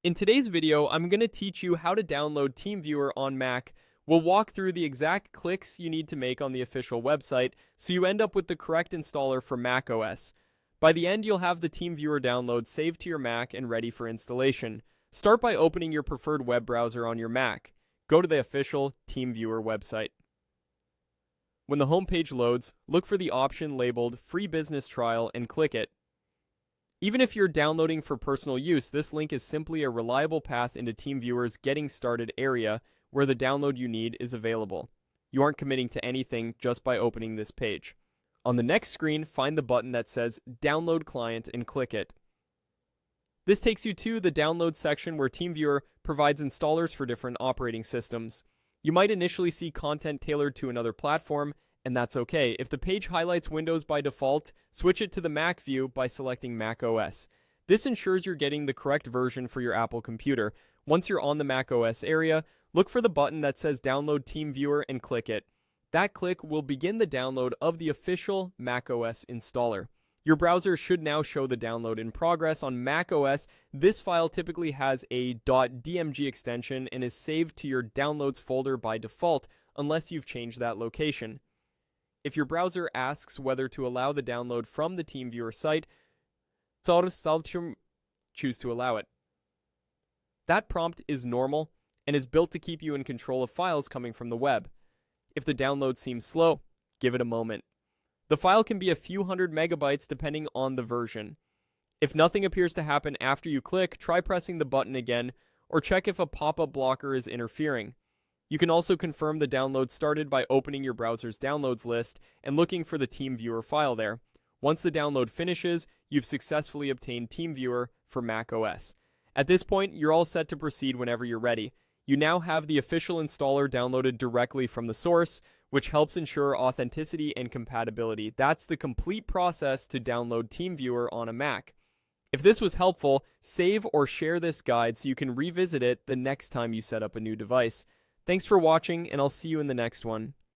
In today's video, I'm going to teach you how to download TeamViewer on Mac. We'll walk through the exact clicks you need to make on the official website so you end up with the correct installer for macOS. By the end, you'll have the TeamViewer download saved to your Mac and ready for installation. Start by opening your preferred web browser on your Mac. Go to the official TeamViewer website. When the homepage loads, look for the option labeled Free Business Trial and click it. Even if you're downloading for personal use, this link is simply a reliable path into TeamViewer's Getting Started area where the download you need is available. You aren't committing to anything just by opening this page. On the next screen, find the button that says Download Client and click it. This takes you to the download section where TeamViewer provides installers for different operating systems. You might initially see content tailored to another platform, and that's okay. If the page highlights Windows by default, switch it to the Mac view by selecting Mac OS. This ensures you're getting the correct version for your Apple computer. Once you're on the Mac OS area, look for the button that says Download TeamViewer and click it. That click will begin the download of the official Mac OS installer. Your browser should now show the download in progress. On Mac OS, this file typically has a .dmg extension and is saved to your Downloads folder by default, unless you've changed that location. If your browser asks whether to allow the download from the TeamViewer site, choose to allow it. That prompt is normal and is built to keep you in control of files coming from the web. If the download seems slow, give it a moment. The file can be a few hundred megabytes depending on the version. If nothing appears to happen after you click, try pressing the button again or check if a pop-up blocker is interfering. You can also confirm the download started by opening your browser's downloads list and looking for the TeamViewer file there. Once the download finishes, you've successfully obtained TeamViewer for Mac OS. At this point, you're all set to proceed whenever you're ready. You now have the official installer downloaded directly from the source, which helps ensure authenticity and compatibility. That's the complete process to download TeamViewer on a Mac. If this was helpful, save or share this guide so you can revisit it the next time you set up a new device. Thanks for watching, and I'll see you in the next one.